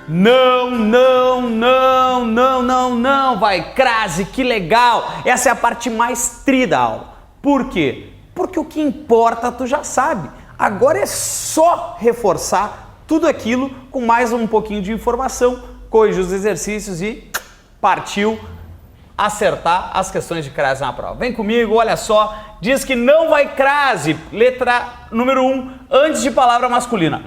Não, não, não, não, não, não, vai, crase, que legal! Essa é a parte mais tri da aula. Por quê? Porque o que importa tu já sabe. Agora é só reforçar tudo aquilo com mais um pouquinho de informação, corrigir os exercícios e partiu acertar as questões de crase na prova. Vem comigo, olha só, diz que não vai crase, letra número 1, antes de palavra masculina.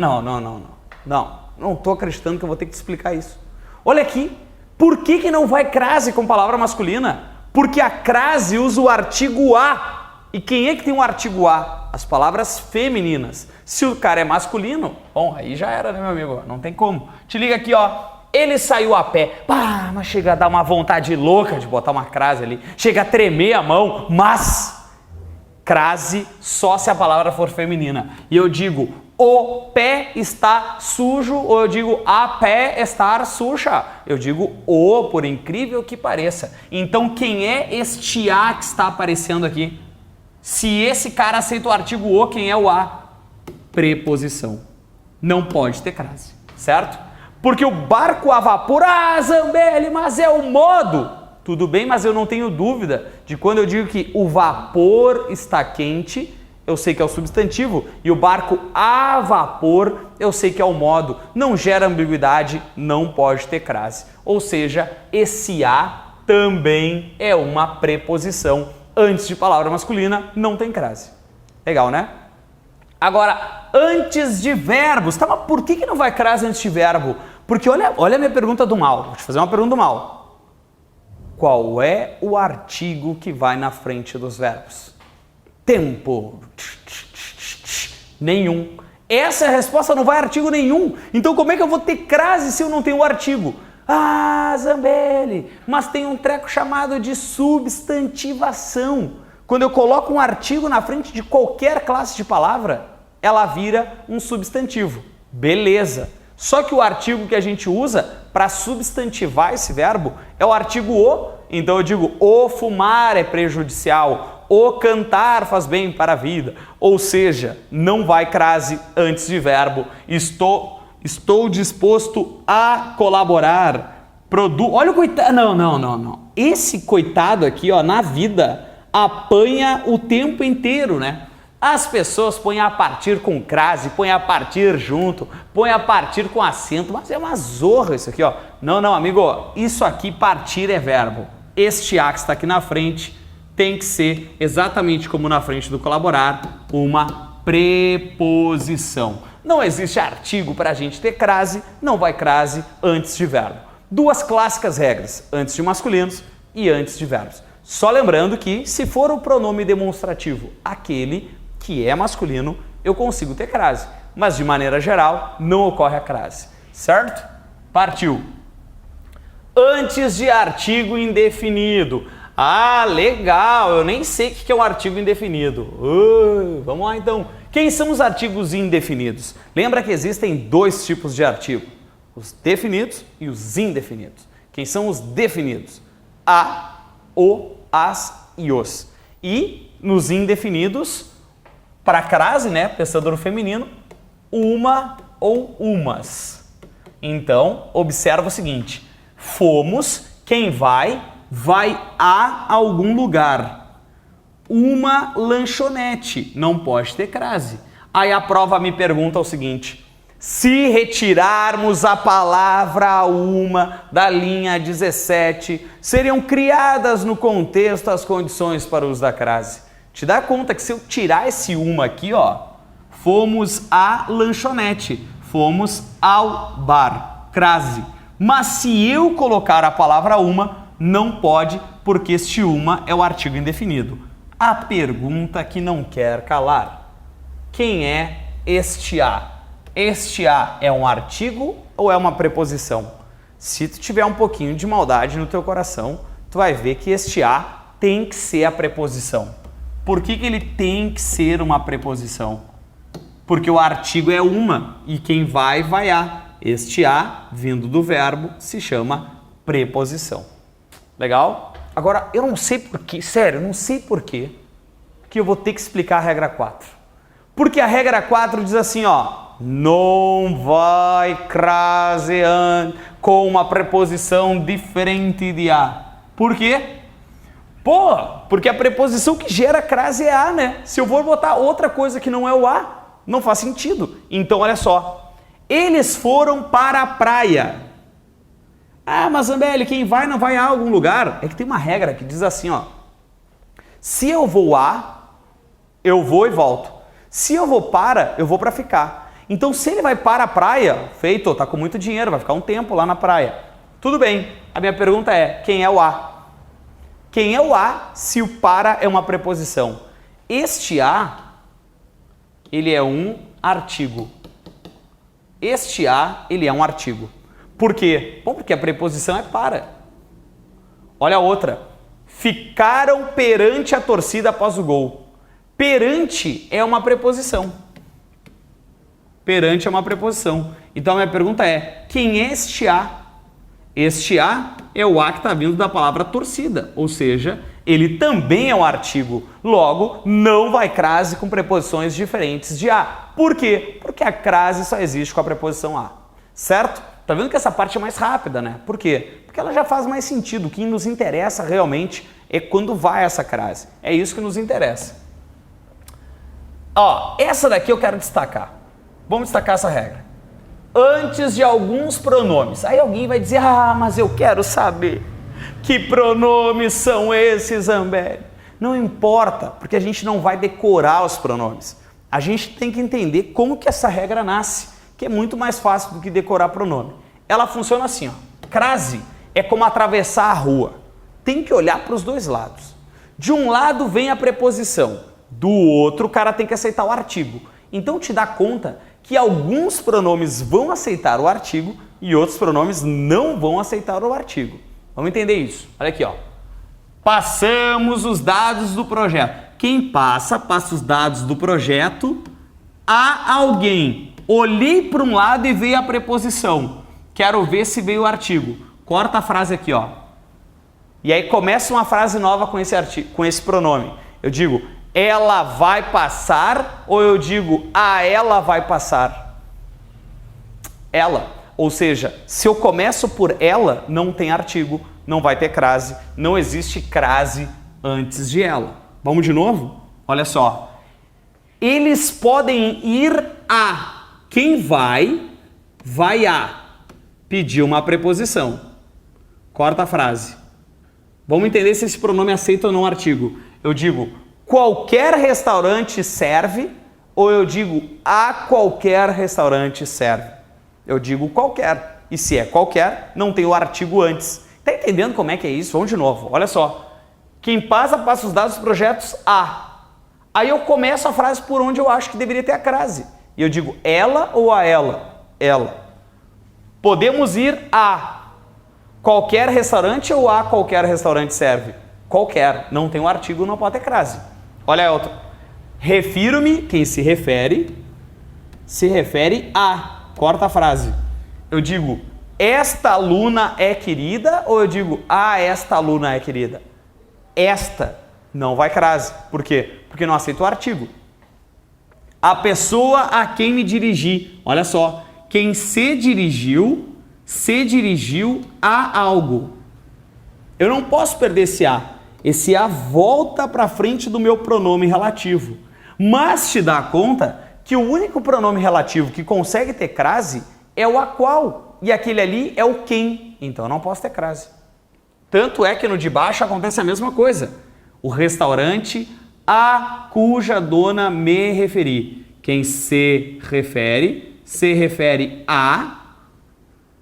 Não tô acreditando que eu vou ter que te explicar isso. Olha aqui, por que não vai crase com palavra masculina? Porque a crase usa o artigo a. E quem é que tem o artigo a? As palavras femininas. Se o cara é masculino, bom, aí já era, né, meu amigo? Não tem como. Te liga aqui, ó. Ele saiu a pé. Pá, mas chega a dar uma vontade louca de botar uma crase ali. Chega a tremer a mão, mas crase só se a palavra for feminina. E eu digo, o pé está sujo, ou eu digo, a pé estar suja. Eu digo o, por incrível que pareça. Então, quem é este a que está aparecendo aqui? Se esse cara aceita o artigo o, quem é o a? Preposição. Não pode ter crase, certo? Porque o barco a vapor, Zambelli, mas é o modo. Tudo bem, mas eu não tenho dúvida de quando eu digo que o vapor está quente, eu sei que é o substantivo, e o barco a vapor, eu sei que é o modo. Não gera ambiguidade, não pode ter crase. Ou seja, esse a também é uma preposição. Antes de palavra masculina, não tem crase. Legal, né? Agora, antes de verbos. Tá, mas por que não vai crase antes de verbo? Porque olha a minha pergunta do mal. Vou te fazer uma pergunta do mal. Qual é o artigo que vai na frente dos verbos? Tempo. Nenhum. Essa é a resposta, não vai artigo nenhum. Então como é que eu vou ter crase se eu não tenho o artigo? Zambelli, mas tem um treco chamado de substantivação. Quando eu coloco um artigo na frente de qualquer classe de palavra, ela vira um substantivo. Beleza. Só que o artigo que a gente usa para substantivar esse verbo é o artigo o. Então eu digo, o fumar é prejudicial, o cantar faz bem para a vida. Ou seja, não vai crase antes de verbo. Estou disposto a colaborar. Olha o coitado. Não. Esse coitado aqui, ó, na vida, apanha o tempo inteiro, né? As pessoas põem a partir com crase, põem a partir junto, põem a partir com acento, mas é uma zorra isso aqui, ó. Não, amigo, isso aqui, partir é verbo. Este a que está aqui na frente tem que ser, exatamente como na frente do colaborar, uma preposição. Não existe artigo para a gente ter crase, não vai crase antes de verbo. Duas clássicas regras, antes de masculinos e antes de verbos. Só lembrando que, se for o pronome demonstrativo aquele que é masculino, eu consigo ter crase. Mas, de maneira geral, não ocorre a crase. Certo? Partiu. Antes de artigo indefinido. Legal, eu nem sei o que é um artigo indefinido. Vamos lá, então. Quem são os artigos indefinidos? Lembra que existem dois tipos de artigo. Os definidos e os indefinidos. Quem são os definidos? A, o, as e os. E nos indefinidos, para crase, né, pensando no feminino, uma ou umas. Então, observa o seguinte. Fomos, quem vai a algum lugar. Uma lanchonete, não pode ter crase. Aí a prova me pergunta o seguinte: se retirarmos a palavra uma da linha 17, seriam criadas no contexto as condições para o uso da crase. Te dá conta que se eu tirar esse uma aqui, ó, fomos à lanchonete, fomos ao bar, crase. Mas se eu colocar a palavra uma, não pode, porque este uma é o artigo indefinido. A pergunta que não quer calar: quem é este a? Este a é um artigo ou é uma preposição? Se tu tiver um pouquinho de maldade no teu coração, tu vai ver que este a tem que ser a preposição. Por que ele tem que ser uma preposição? Porque o artigo é uma e quem vai a. Este a, vindo do verbo, se chama preposição. Legal? Agora, eu não sei porquê, sério, eu não sei porquê, que eu vou ter que explicar a regra 4. Porque a regra 4 diz assim, ó, não vai crase com uma preposição diferente de a. Por quê? Pô, porque a preposição que gera crase é a, né? Se eu vou botar outra coisa que não é o a, não faz sentido. Então, olha só. Eles foram para a praia. Ah, mas Zambelli, quem vai não vai a algum lugar? É que tem uma regra que diz assim, ó. Se eu vou a, eu vou e volto. Se eu vou para, eu vou para ficar. Então, se ele vai para a praia, feito, tá com muito dinheiro, vai ficar um tempo lá na praia. Tudo bem. A minha pergunta é, quem é o a? Quem é o a se o para é uma preposição? Este a, ele é um artigo. Este a, ele é um artigo. Por quê? Bom, porque a preposição é para. Olha a outra. Ficaram perante a torcida após o gol. Perante é uma preposição. Perante é uma preposição. Então a minha pergunta é, quem é este a? Este a é o a que está vindo da palavra torcida, ou seja, ele também é um artigo. Logo, não vai crase com preposições diferentes de a. Por quê? Porque a crase só existe com a preposição a. Certo? Tá vendo que essa parte é mais rápida, né? Por quê? Porque ela já faz mais sentido. O que nos interessa realmente é quando vai essa crase. É isso que nos interessa. Ó, essa daqui eu quero destacar. Vamos destacar essa regra. Antes de alguns pronomes. Aí alguém vai dizer, ah, mas eu quero saber que pronomes são esses, Zambelli. Não importa, porque a gente não vai decorar os pronomes. A gente tem que entender como que essa regra nasce, que é muito mais fácil do que decorar pronome. Ela funciona assim, ó. Crase é como atravessar a rua. Tem que olhar para os dois lados. De um lado vem a preposição, do outro o cara tem que aceitar o artigo. Então te dá conta que alguns pronomes vão aceitar o artigo e outros pronomes não vão aceitar o artigo. Vamos entender isso. Olha aqui, ó. Passamos os dados do projeto. Quem passa os dados do projeto a alguém. Olhei para um lado e veio a preposição. Quero ver se veio o artigo. Corta a frase aqui, ó. E aí começa uma frase nova com esse artigo, com esse pronome. Eu digo, ela vai passar, ou eu digo, a ela vai passar? Ela. Ou seja, se eu começo por ela, não tem artigo, não vai ter crase, não existe crase antes de ela. Vamos de novo? Olha só. Eles podem ir a. Quem vai a. Pediu uma preposição. Corta a frase. Vamos entender se esse pronome aceita ou não o artigo. Eu digo, qualquer restaurante serve, ou eu digo, a qualquer restaurante serve. Eu digo qualquer. E se é qualquer, não tem o artigo antes. Tá entendendo como é que é isso? Vamos de novo. Olha só. Quem passa os dados dos projetos a. Aí eu começo a frase por onde eu acho que deveria ter a crase. E eu digo, ela ou a ela? Ela. Podemos ir a qualquer restaurante ou a qualquer restaurante serve? Qualquer. Não tem o artigo, não pode ter crase. Olha a outra. Refiro-me, quem se refere a. Corta a frase. Eu digo, esta aluna é querida, ou eu digo, esta aluna é querida? Esta não vai crase. Por quê? Porque não aceita o artigo. A pessoa a quem me dirigi. Olha só. Quem se dirigiu a algo. Eu não posso perder esse a. Esse a volta para frente do meu pronome relativo. Mas te dá conta que o único pronome relativo que consegue ter crase é o a qual. E aquele ali é o quem. Então eu não posso ter crase. Tanto é que no de baixo acontece a mesma coisa. O restaurante a cuja dona me referi. Quem se refere a,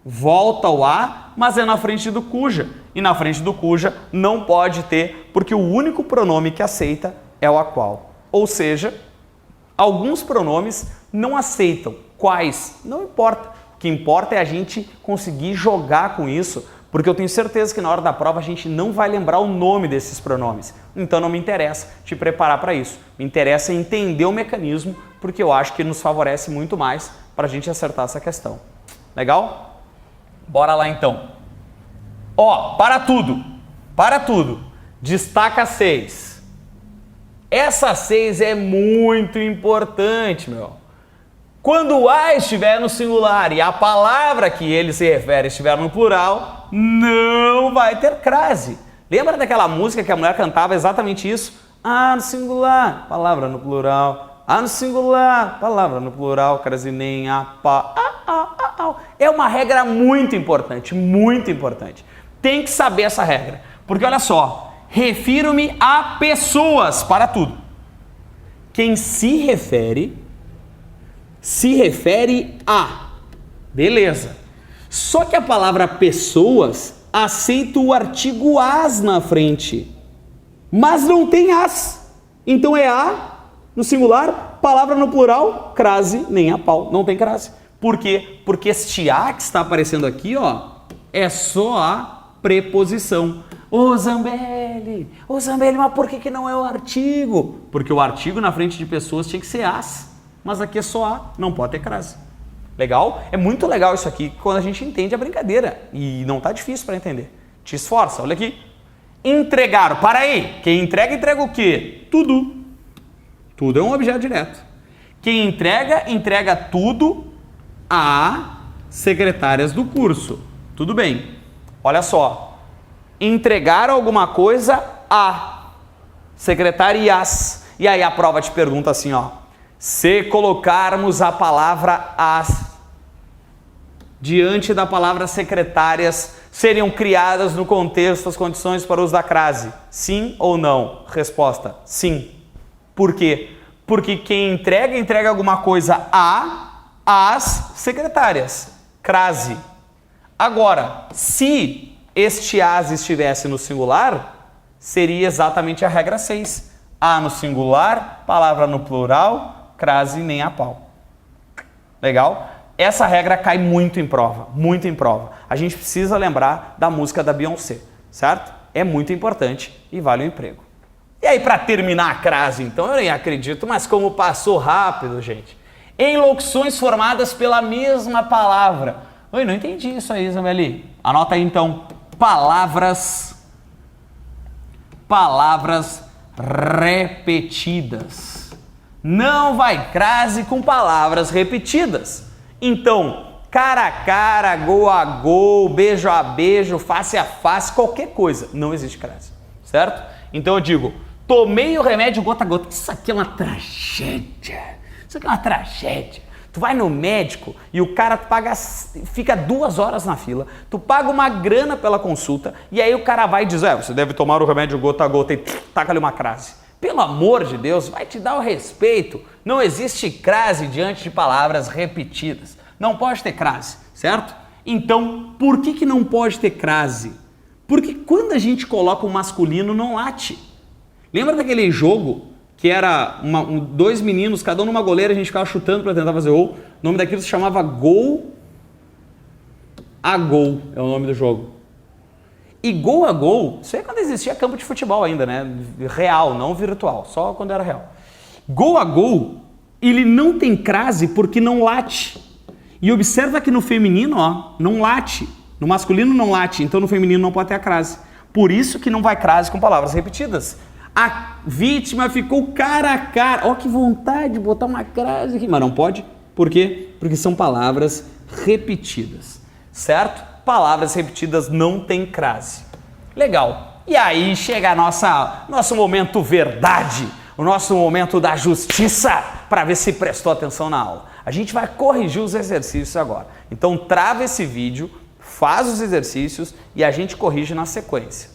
volta ao a, mas é na frente do cuja. E na frente do cuja não pode ter, porque o único pronome que aceita é o a qual. Ou seja, alguns pronomes não aceitam. Quais? Não importa. O que importa é a gente conseguir jogar com isso, porque eu tenho certeza que na hora da prova a gente não vai lembrar o nome desses pronomes. Então não me interessa te preparar para isso. Me interessa entender o mecanismo, porque eu acho que nos favorece muito mais para a gente acertar essa questão. Legal? Bora lá então. Ó, para tudo. Destaca 6. Essa 6 é muito importante, meu. Quando o a estiver no singular e a palavra que ele se refere estiver no plural, não vai ter crase. Lembra daquela música que a mulher cantava exatamente isso? A no singular, palavra no plural. A no singular, palavra no plural, crase nem a pa. É uma regra muito importante, muito importante. Tem que saber essa regra. Porque olha só, refiro-me a pessoas para tudo. Quem se refere a. Beleza. Só que a palavra pessoas aceita o artigo as na frente. Mas não tem as. Então é a no singular, palavra no plural, crase nem a pau. Não tem crase. Por quê? Porque este a que está aparecendo aqui, ó, é só a preposição. Ô Zambelli, mas por que não é o artigo? Porque o artigo na frente de pessoas tinha que ser as. Mas aqui é só a, não pode ter crase. Legal? É muito legal isso aqui quando a gente entende a brincadeira. E não tá difícil para entender. Te esforça, olha aqui. Entregar, para aí. Quem entrega, entrega o quê? Tudo. Tudo é um objeto direto. Quem entrega, entrega tudo a secretárias do curso. Tudo bem. Olha só. Entregar alguma coisa a secretarias. E aí a prova te pergunta assim, ó. Se colocarmos a palavra as diante da palavra secretárias, seriam criadas no contexto as condições para o uso da crase? Sim ou não? Resposta, sim. Por quê? Porque quem entrega, entrega alguma coisa a as secretárias. Crase. Agora, se este as estivesse no singular, seria exatamente a regra 6. A no singular, palavra no plural, crase nem a pau. Legal? Essa regra cai muito em prova, muito em prova. A gente precisa lembrar da música da Beyoncé, certo? É muito importante e vale o emprego. E aí, para terminar a crase, então, eu nem acredito, mas como passou rápido, gente. Em locuções formadas pela mesma palavra. Oi, não entendi isso aí, Zambelli. Anota aí, então. Palavras repetidas. Não vai crase com palavras repetidas. Então, cara a cara, gol a gol, beijo a beijo, face a face, qualquer coisa. Não existe crase, certo? Então eu digo, tomei o remédio gota a gota. Isso aqui é uma tragédia. Isso aqui é uma tragédia. Tu vai no médico e o cara fica 2 horas na fila, tu paga uma grana pela consulta e aí o cara vai dizer, você deve tomar o remédio gota a gota e taca-lhe uma crase. Pelo amor de Deus, vai te dar o respeito. Não existe crase diante de palavras repetidas. Não pode ter crase, certo? Então, por que não pode ter crase? Porque quando a gente coloca o masculino, não late. Lembra daquele jogo que era 2 meninos, cada um numa goleira, a gente ficava chutando para tentar fazer gol? O nome daquilo se chamava gol a gol, é o nome do jogo. E gol a gol, isso é quando existia campo de futebol ainda, né? Real, não virtual, só quando era real. Gol a gol, ele não tem crase porque não late. E observa que no feminino, ó, não late. No masculino não late, então no feminino não pode ter a crase. Por isso que não vai crase com palavras repetidas. A vítima ficou cara a cara. Ó, que vontade de botar uma crase aqui. Mas não pode. Por quê? Porque são palavras repetidas, certo? Palavras repetidas não tem crase. Legal. E aí chega nosso momento verdade, o nosso momento da justiça, para ver se prestou atenção na aula. A gente vai corrigir os exercícios agora. Então trava esse vídeo, faz os exercícios e a gente corrige na sequência.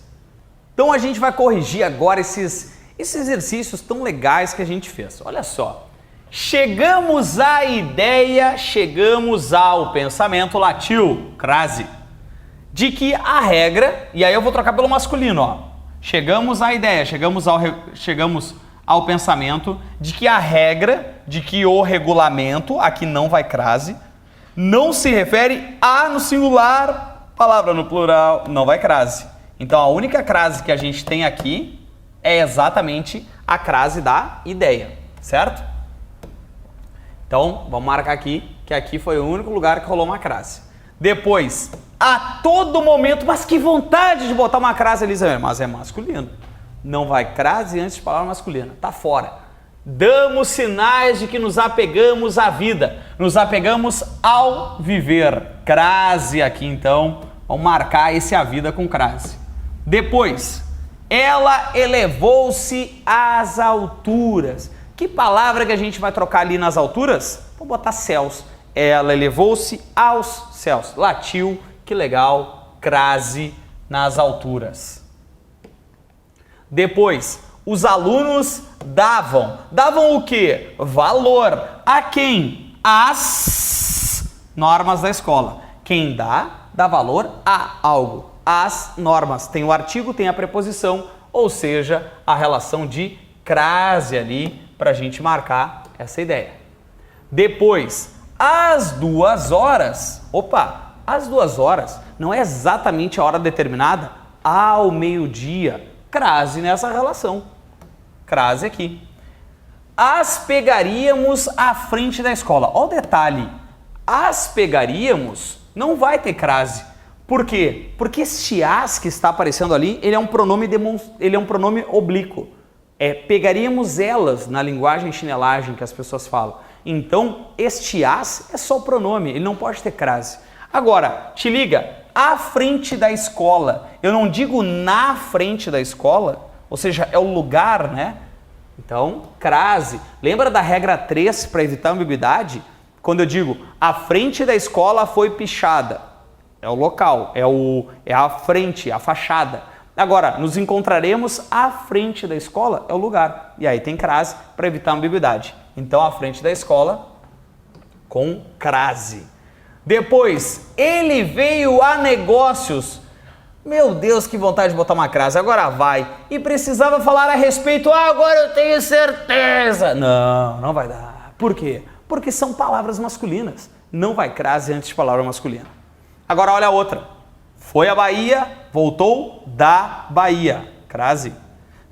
Então a gente vai corrigir agora esses exercícios tão legais que a gente fez. Olha só. Chegamos à ideia, chegamos ao pensamento, latiu, crase, de que a regra, e aí eu vou trocar pelo masculino, ó. Chegamos à ideia, chegamos ao pensamento de que a regra, de que o regulamento, aqui não vai crase, não se refere a no singular, palavra no plural, não vai crase. Então a única crase que a gente tem aqui é exatamente a crase da ideia, certo? Então vamos marcar aqui, que aqui foi o único lugar que rolou uma crase. Depois, a todo momento, mas que vontade de botar uma crase ali, mas é masculino. Não vai crase antes de palavra masculina. Tá fora. Damos sinais de que nos apegamos à vida. Nos apegamos ao viver. Crase aqui, então. Vamos marcar esse a vida com crase. Depois, ela elevou-se às alturas. Que palavra que a gente vai trocar ali nas alturas? Vou botar céus. Ela elevou-se aos céus. Latiu, que legal, crase nas alturas. Depois, os alunos davam. Davam o quê? Valor. A quem? Às normas da escola. Quem dá valor a algo. As normas. Tem o artigo, tem a preposição, ou seja, a relação de crase ali para a gente marcar essa ideia. Depois, às 2 horas. Opa, às 2 horas não é exatamente a hora determinada? Ao meio-dia. Crase nessa relação. Crase aqui. As pegaríamos à frente da escola. Olha o detalhe. As pegaríamos não vai ter crase. Por quê? Porque este as que está aparecendo ali, ele é um pronome oblíquo. Pegaríamos elas na linguagem chinelagem que as pessoas falam. Então, este as é só o pronome, ele não pode ter crase. Agora, te liga, à frente da escola. Eu não digo na frente da escola, ou seja, é o lugar, né? Então, crase. Lembra da regra 3 para evitar ambiguidade? Quando eu digo, a frente da escola foi pichada. É o local, é a frente, a fachada. Agora, nos encontraremos à frente da escola, é o lugar. E aí tem crase para evitar ambiguidade. Então, à frente da escola, com crase. Depois, ele veio a negócios. Meu Deus, que vontade de botar uma crase. Agora vai. E precisava falar a respeito. Agora eu tenho certeza. Não, não vai dar. Por quê? Porque são palavras masculinas. Não vai crase antes de palavra masculina. Agora olha a outra. Foi à Bahia, voltou da Bahia. Crase.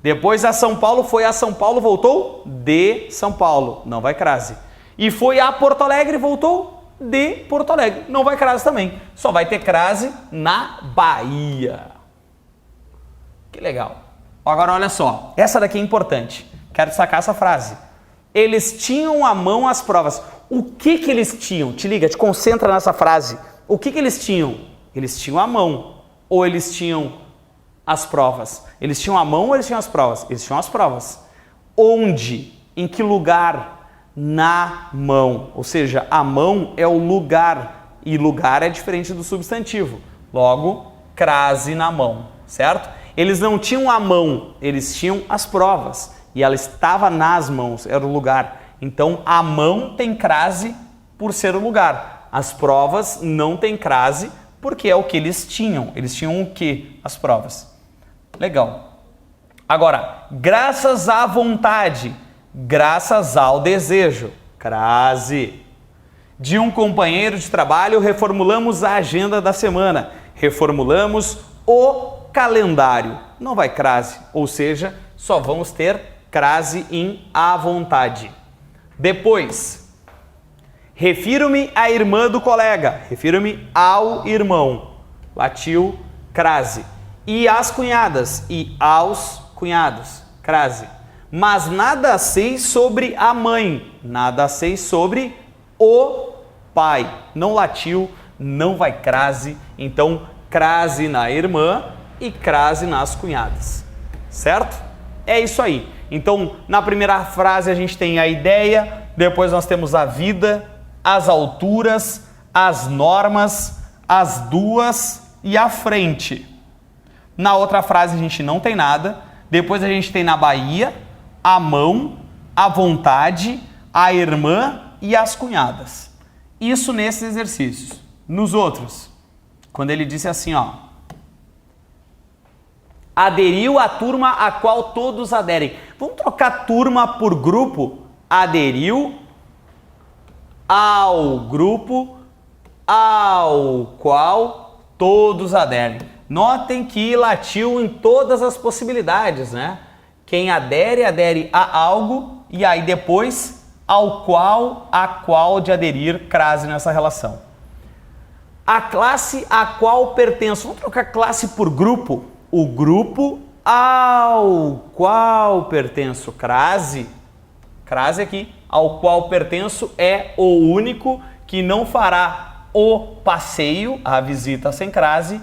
Depois a São Paulo, foi a São Paulo, voltou de São Paulo. Não vai crase. E foi a Porto Alegre, voltou de Porto Alegre. Não vai crase também. Só vai ter crase na Bahia. Que legal. Agora olha só. Essa daqui é importante. Quero destacar essa frase. Eles tinham à mão as provas. O que eles tinham? Te liga, te concentra nessa frase. O que eles tinham? Eles tinham a mão ou eles tinham as provas? Eles tinham a mão ou eles tinham as provas? Eles tinham as provas. Onde? Em que lugar? Na mão. Ou seja, a mão é o lugar e lugar é diferente do substantivo. Logo, crase na mão, certo? Eles não tinham a mão, eles tinham as provas e ela estava nas mãos, era o lugar. Então, a mão tem crase por ser o lugar. As provas não têm crase porque é o que eles tinham. Eles tinham o que? As provas. Legal. Agora, graças à vontade, graças ao desejo. Crase. De um companheiro de trabalho, reformulamos a agenda da semana. Reformulamos o calendário. Não vai crase, ou seja, só vamos ter crase em à vontade. Depois, refiro-me à irmã do colega, refiro-me ao irmão, latiu, crase. E às cunhadas, e aos cunhados, crase. Mas nada sei sobre a mãe, nada sei sobre o pai. Não latiu, não vai crase, então crase na irmã e crase nas cunhadas, certo? É isso aí. Então, na primeira frase a gente tem a ideia, depois nós temos a vida, as alturas, as normas, as duas e a frente. Na outra frase a gente não tem nada, depois a gente tem na Bahia, a mão, a vontade, a irmã e as cunhadas. Isso nesses exercícios. Nos outros, quando ele disse assim, ó, aderiu à turma a qual todos aderem. Vamos trocar turma por grupo? Aderiu ao grupo ao qual todos aderem. Notem que latiu em todas as possibilidades, né? Quem adere, adere a algo e aí depois ao qual, a qual de aderir, crase nessa relação. A classe a qual pertenço. Vamos trocar classe por grupo? O grupo ao qual pertenço, crase aqui, ao qual pertenço é o único que não fará o passeio, a visita sem crase,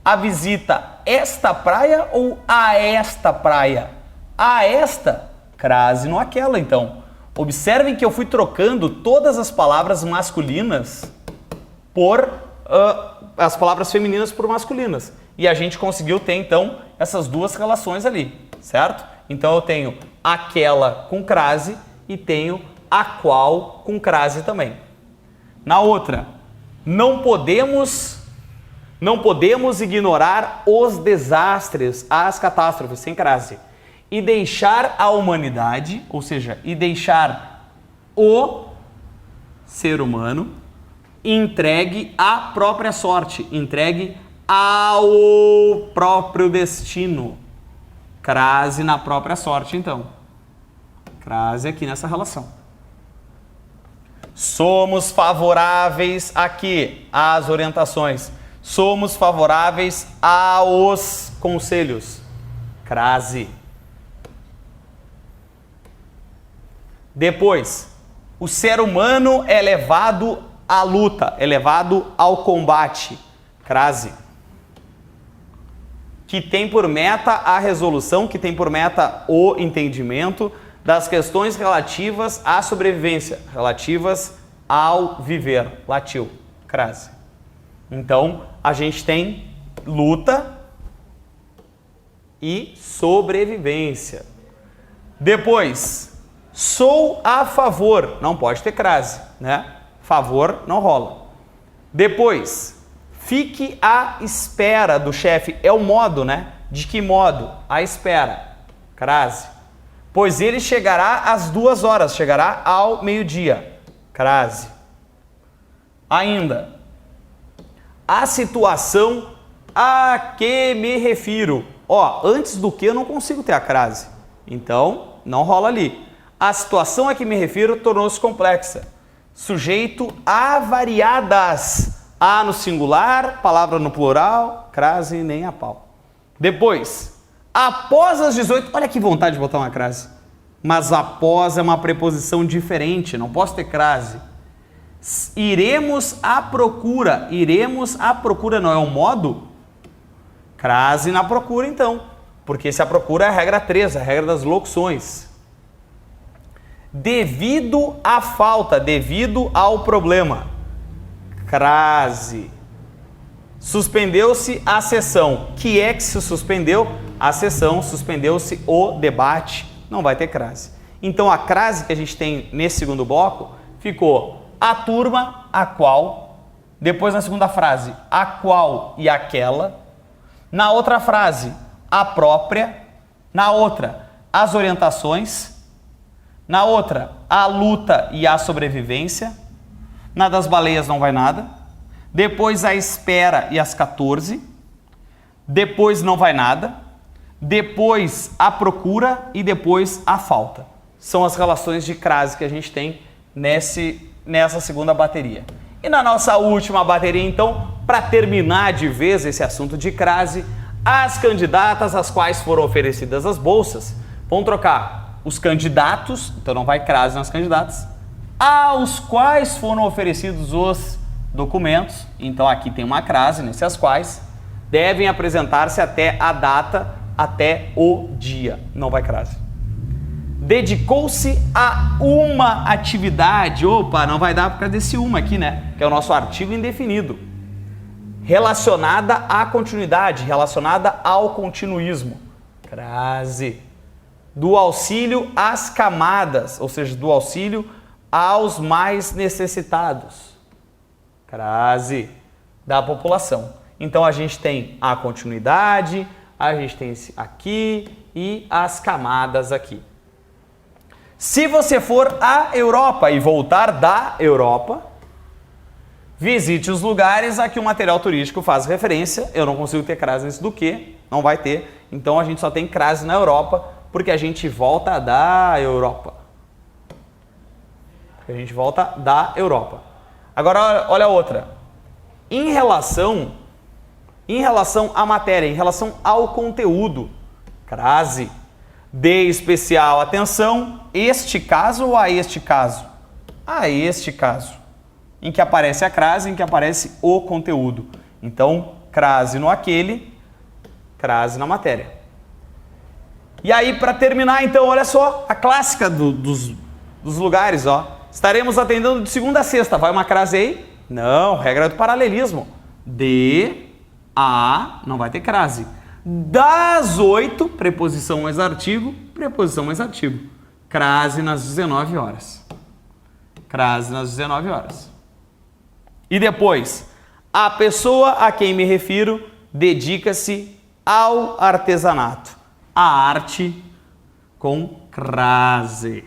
a visita esta praia ou a esta praia? A esta, crase no aquela, então. Observem que eu fui trocando todas as palavras masculinas por as palavras femininas por masculinas. E a gente conseguiu ter, então, essas duas relações ali, certo? Então eu tenho aquela com crase e tenho a qual com crase também. Na outra, não podemos ignorar os desastres, as catástrofes, sem crase, e deixar a humanidade, ou seja, e deixar o ser humano entregue à própria sorte, entregue ao próprio destino. Crase na própria sorte, então. Crase aqui nessa relação. Somos favoráveis aqui às orientações. Somos favoráveis aos conselhos. Crase. Depois, o ser humano é levado à luta, é levado ao combate. Crase. Que tem por meta a resolução, que tem por meta o entendimento das questões relativas à sobrevivência, relativas ao viver. Latiu. Crase. Então, a gente tem luta e sobrevivência. Depois, sou a favor. Não pode ter crase, né? Favor não rola. Depois, fique à espera do chefe. É o modo, né? De que modo? À espera. Crase. Pois ele chegará às 2 horas, chegará ao meio-dia. Crase. Ainda, a situação a que me refiro. Ó, antes do que eu não consigo ter a crase. Então, não rola ali. A situação a que me refiro tornou-se complexa. Sujeito a variadas. A no singular, palavra no plural, crase nem a pau. Depois, após as 18... Olha que vontade de botar uma crase. Mas após é uma preposição diferente, não posso ter crase. Iremos à procura. Iremos à procura não é um modo? Crase na procura, então. Porque se a procura é a regra 3, a regra das locuções. Devido à falta, devido ao problema. Crase. Suspendeu-se a sessão. Que é que se suspendeu? A sessão, suspendeu-se o debate. Não vai ter crase. Então a crase que a gente tem nesse segundo bloco ficou a turma, a qual. Depois na segunda frase, a qual e aquela. Na outra frase, a própria. Na outra, as orientações. Na outra, a luta e a sobrevivência. Na das baleias não vai nada. Depois a espera e as 14. Depois não vai nada. Depois a procura e depois a falta. São as relações de crase que a gente tem nessa segunda bateria. E na nossa última bateria, então, para terminar de vez esse assunto de crase, as candidatas às quais foram oferecidas as bolsas vão trocar os candidatos, então não vai crase nas candidatas, aos quais foram oferecidos os documentos, então aqui tem uma crase nesse as quais, devem apresentar-se até a data, até o dia, não vai crase. Dedicou-se a uma atividade, opa, não vai dar por causa desse uma aqui, né? Que é o nosso artigo indefinido. Relacionada à continuidade, relacionada ao continuismo. Crase. Do auxílio às camadas, ou seja, do auxílio aos mais necessitados. Crase. Da população. Então a gente tem a continuidade, a gente tem esse aqui e as camadas aqui. Se você for à Europa e voltar da Europa, visite os lugares a que o material turístico faz referência. Eu não consigo ter crase nesse do que, não vai ter. Então a gente só tem crase na Europa, porque a gente volta da Europa. A gente volta da Europa. Agora olha a outra. Em relação à matéria, em relação ao conteúdo, crase. Dê especial atenção, este caso ou a este caso? A este caso, em que aparece a crase, em que aparece o conteúdo. Então, crase no aquele, crase na matéria. E aí, para terminar, então, olha só, a clássica dos lugares, ó. Estaremos atendendo de segunda a sexta. Vai uma crase aí? Não, regra do paralelismo. De, a, não vai ter crase. Das 8, preposição mais artigo, preposição mais artigo. Crase nas 19 horas. Crase nas 19 horas. E depois, a pessoa a quem me refiro dedica-se ao artesanato. A arte com crase.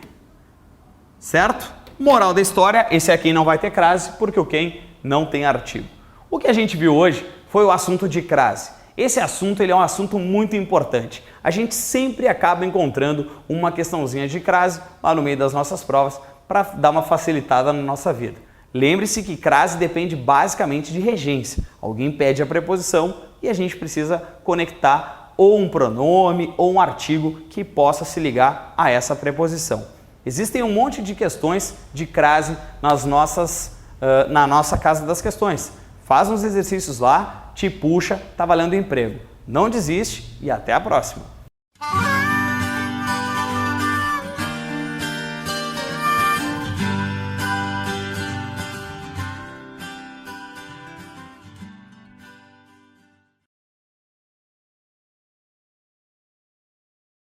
Certo? Moral da história, esse aqui não vai ter crase porque o quem não tem artigo. O que a gente viu hoje foi o assunto de crase. Esse assunto ele é um assunto muito importante. A gente sempre acaba encontrando uma questãozinha de crase lá no meio das nossas provas para dar uma facilitada na nossa vida. Lembre-se que crase depende basicamente de regência. Alguém pede a preposição e a gente precisa conectar ou um pronome ou um artigo que possa se ligar a essa preposição. Existem um monte de questões de crase na nossa casa das questões. Faz uns exercícios lá, te puxa, tá valendo emprego. Não desiste e até a próxima!